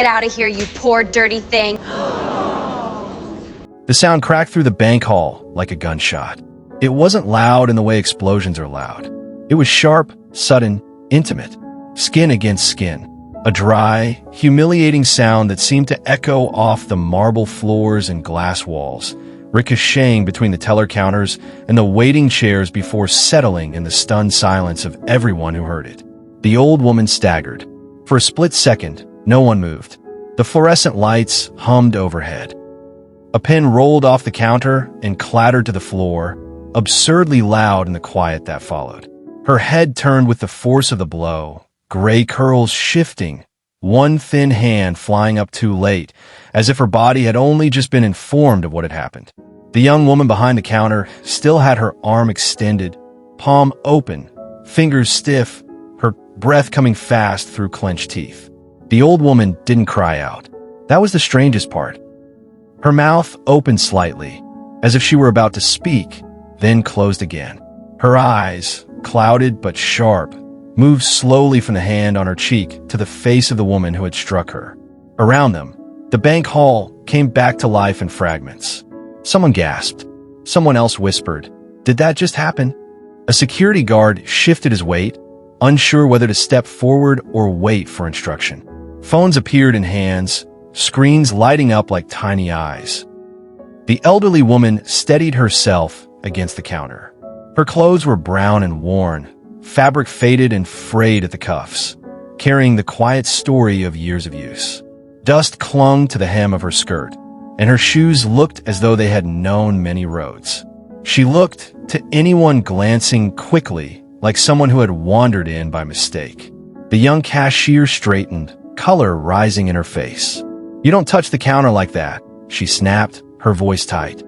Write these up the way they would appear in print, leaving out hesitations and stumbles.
Get out of here, you poor dirty thing. The sound cracked through the bank hall like a gunshot. It wasn't loud in the way explosions are loud. It was sharp, sudden, intimate, skin against skin. A dry, humiliating sound that seemed to echo off the marble floors and glass walls, ricocheting between the teller counters and the waiting chairs before settling in the stunned silence of everyone who heard it. The old woman staggered. For a split second, no one moved. The fluorescent lights hummed overhead. A pen rolled off the counter and clattered to the floor, absurdly loud in the quiet that followed. Her head turned with the force of the blow, gray curls shifting, one thin hand flying up too late, as if her body had only just been informed of what had happened. The young woman behind the counter still had her arm extended, palm open, fingers stiff, her breath coming fast through clenched teeth. The old woman didn't cry out. That was the strangest part. Her mouth opened slightly, as if she were about to speak, then closed again. Her eyes, clouded but sharp, moved slowly from the hand on her cheek to the face of the woman who had struck her. Around them, the bank hall came back to life in fragments. Someone gasped. Someone else whispered, "Did that just happen?" A security guard shifted his weight, unsure whether to step forward or wait for instruction. Phones appeared in hands, screens lighting up like tiny eyes. The elderly woman steadied herself against the counter. Her clothes were brown and worn, fabric faded and frayed at the cuffs, carrying the quiet story of years of use. Dust clung to the hem of her skirt, and her shoes looked as though they had known many roads. She looked, to anyone glancing quickly, like someone who had wandered in by mistake. The young cashier straightened, color rising in her face. "You don't touch the counter like that," she snapped, her voice tight.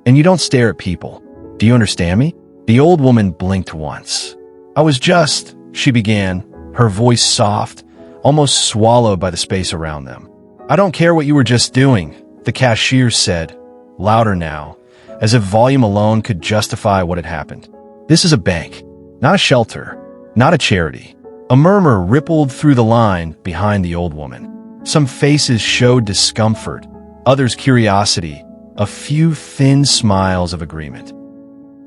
"And you don't stare at people. Do you understand me?" The old woman blinked once. "I was just," she began, her voice soft, almost swallowed by the space around them. "I don't care what you were just doing," the cashier said, louder now, as if volume alone could justify what had happened. "This is a bank, not a shelter, not a charity." A murmur rippled through the line behind the old woman. Some faces showed discomfort, others curiosity, a few thin smiles of agreement.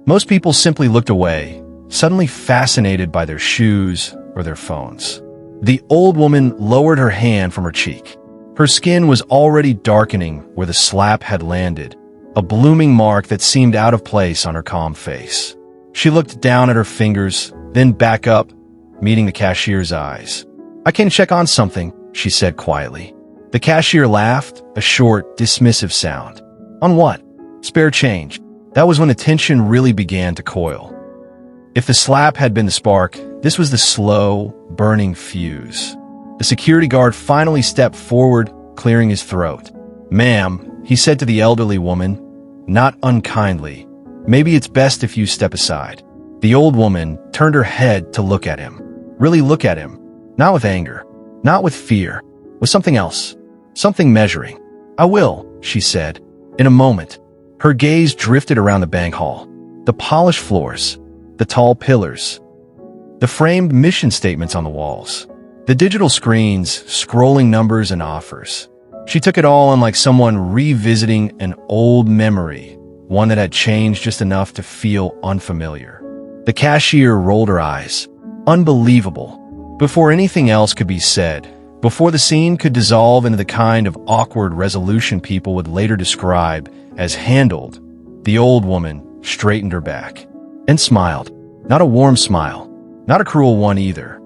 Most people simply looked away, suddenly fascinated by their shoes or their phones. The old woman lowered her hand from her cheek. Her skin was already darkening where the slap had landed, a blooming mark that seemed out of place on her calm face. She looked down at her fingers, then back up, meeting the cashier's eyes. "I came to check on something," she said quietly. The cashier laughed, a short, dismissive sound. "On what?" "Spare change." That was when the tension really began to coil. If the slap had been the spark, this was the slow, burning fuse. The security guard finally stepped forward, clearing his throat. "Ma'am," he said to the elderly woman, not unkindly, "maybe it's best if you step aside." The old woman turned her head to look at him. Really look at him. Not with anger. Not with fear. With something else. Something measuring. "I will," she said. In a moment, her gaze drifted around the bank hall. The polished floors. The tall pillars. The framed mission statements on the walls. The digital screens, scrolling numbers and offers. She took it all in like someone revisiting an old memory, one that had changed just enough to feel unfamiliar. The cashier rolled her eyes. Unbelievable. Before anything else could be said, before the scene could dissolve into the kind of awkward resolution people would later describe as handled, the old woman straightened her back and smiled. Not a warm smile, not a cruel one either.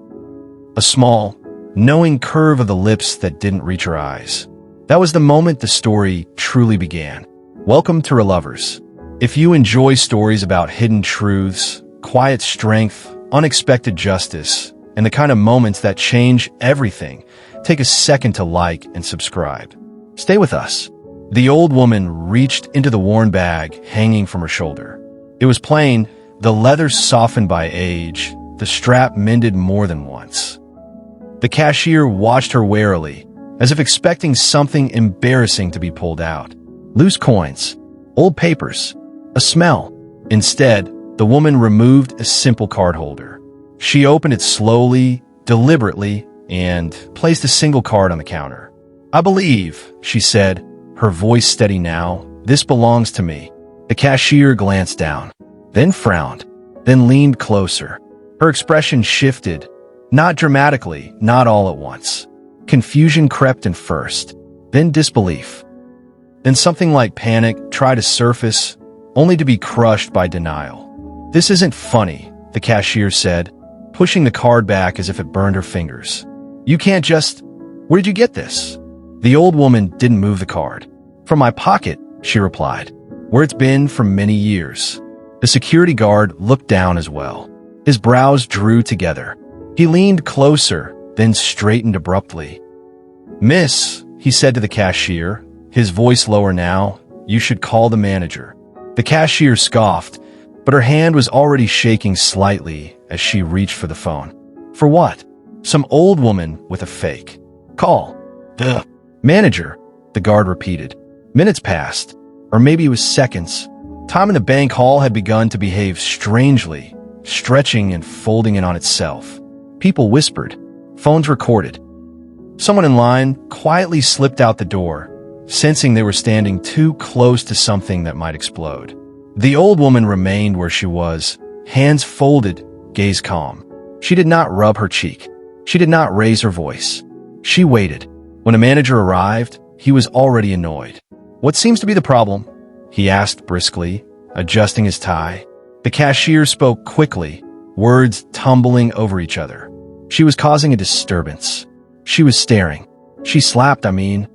A small, knowing curve of the lips that didn't reach her eyes. That was the moment the story truly began. Welcome to Relovers. If you enjoy stories about hidden truths, quiet strength, unexpected justice, and the kind of moments that change everything, take a second to like and subscribe. Stay with us. The old woman reached into the worn bag hanging from her shoulder. It was plain, the leather softened by age, the strap mended more than once. The cashier watched her warily, as if expecting something embarrassing to be pulled out. Loose coins, old papers, a smell. Instead, the woman removed a simple card holder. She opened it slowly, deliberately, and placed a single card on the counter. I believe, she said, her voice steady now, this belongs to me. The cashier glanced down, then frowned, then leaned closer. Her expression shifted, not dramatically, not all at once. Confusion crept in first, then disbelief. Then something like panic tried to surface, only to be crushed by denial. This isn't funny, the cashier said, pushing the card back as if it burned her fingers. You can't just... Where did you get this? The old woman didn't move the card. From my pocket, she replied, where it's been for many years. The security guard looked down as well. His brows drew together. He leaned closer, then straightened abruptly. Miss, he said to the cashier, his voice lower now, you should call the manager. The cashier scoffed, but her hand was already shaking slightly as she reached for the phone. For what? Some old woman with a fake. Call. The manager, the guard repeated. Minutes passed, or maybe it was seconds. Time in the bank hall had begun to behave strangely, stretching and folding in on itself. People whispered. Phones recorded. Someone in line quietly slipped out the door, sensing they were standing too close to something that might explode. The old woman remained where she was, hands folded, gaze calm. She did not rub her cheek. She did not raise her voice. She waited. When a manager arrived, he was already annoyed. What seems to be the problem? He asked briskly, adjusting his tie. The cashier spoke quickly, words tumbling over each other. She was causing a disturbance. She was staring. She slapped, The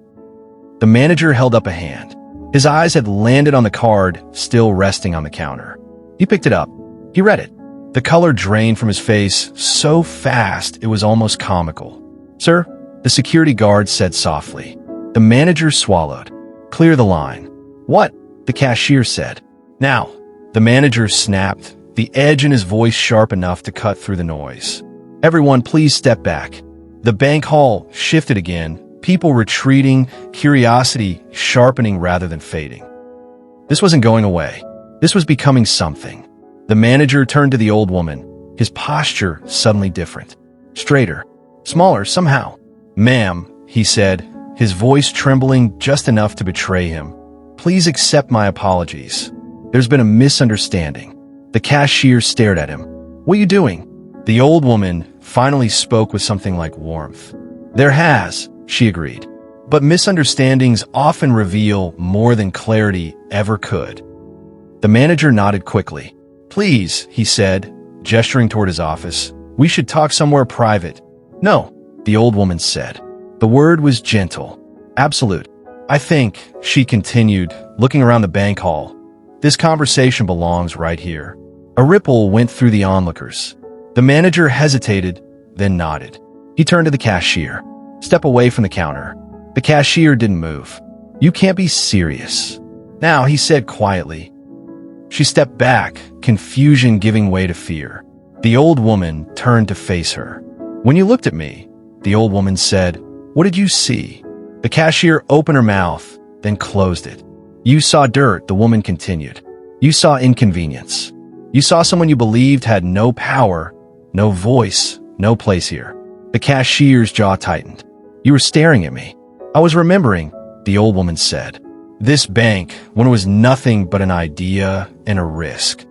manager held up a hand. His eyes had landed on the card, still resting on the counter. He picked it up. He read it. The color drained from his face so fast it was almost comical. Sir, the security guard said softly. The manager swallowed. Clear the line. What? The cashier said. Now. The manager snapped, the edge in his voice sharp enough to cut through the noise. Everyone, please step back. The bank hall shifted again, people retreating, curiosity sharpening rather than fading. This wasn't going away. This was becoming something. The manager turned to the old woman, his posture suddenly different. Straighter, smaller somehow. Ma'am, he said, his voice trembling just enough to betray him. Please accept my apologies. There's been a misunderstanding. The cashier stared at him. What are you doing? The old woman finally spoke with something like warmth. There has, she agreed. But misunderstandings often reveal more than clarity ever could. The manager nodded quickly. Please, he said, gesturing toward his office. We should talk somewhere private. No, the old woman said. The word was gentle. Absolute. I think, she continued, looking around the bank hall. This conversation belongs right here. A ripple went through the onlookers. The manager hesitated, then nodded. He turned to the cashier. Step away from the counter. The cashier didn't move. You can't be serious. Now, he said quietly. She stepped back, confusion giving way to fear. The old woman turned to face her. When you looked at me, the old woman said, what did you see? The cashier opened her mouth, then closed it. You saw dirt, the woman continued. You saw inconvenience. You saw someone you believed had no power, no voice, no place here. The cashier's jaw tightened. You were staring at me. I was remembering, the old woman said. This bank, when it was nothing but an idea and a risk.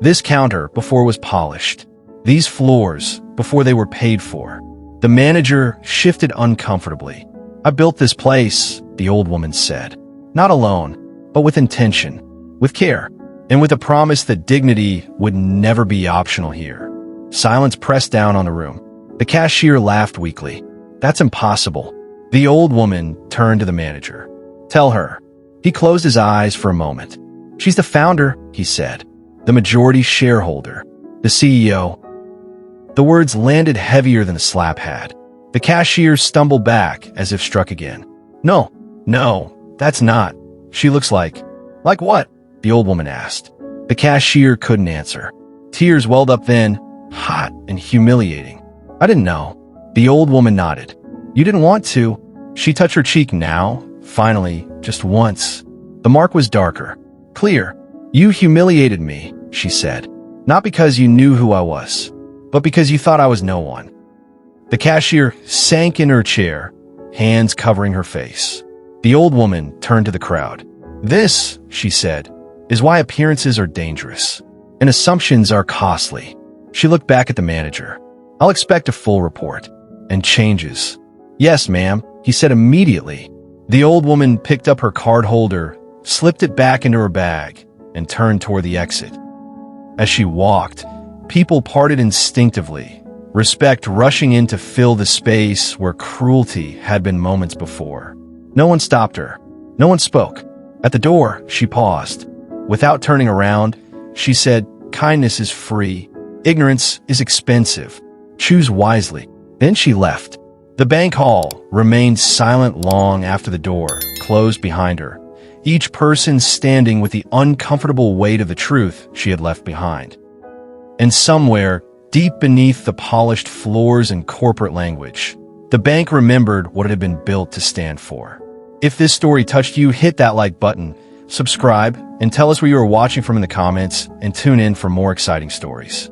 This counter, before it was polished. These floors, before they were paid for. The manager shifted uncomfortably. I built this place, the old woman said. Not alone, but with intention, with care, and with a promise that dignity would never be optional here. Silence pressed down on the room. The cashier laughed weakly. That's impossible. The old woman turned to the manager. Tell her. He closed his eyes for a moment. She's the founder, he said. The majority shareholder. The CEO. The words landed heavier than a slap had. The cashier stumbled back as if struck again. No. That's not. She looks like... Like what? The old woman asked. The cashier couldn't answer. Tears welled up then, hot and humiliating. I didn't know. The old woman nodded. You didn't want to. She touched her cheek now, finally, just once. The mark was darker. Clear. You humiliated me, she said. Not because you knew who I was, but because you thought I was no one. The cashier sank in her chair, hands covering her face. The old woman turned to the crowd. "This," she said, "is why appearances are dangerous, and assumptions are costly." She looked back at the manager. "I'll expect a full report. And changes." "Yes, ma'am," he said immediately. The old woman picked up her card holder, slipped it back into her bag, and turned toward the exit. As she walked, people parted instinctively, respect rushing in to fill the space where cruelty had been moments before. No one stopped her. No one spoke. At the door, she paused. Without turning around, she said, "Kindness is free. Ignorance is expensive. Choose wisely." Then she left. The bank hall remained silent long after the door closed behind her, each person standing with the uncomfortable weight of the truth she had left behind. And somewhere, deep beneath the polished floors and corporate language, the bank remembered what it had been built to stand for. If this story touched you, hit that like button, subscribe, and tell us where you are watching from in the comments, and tune in for more exciting stories.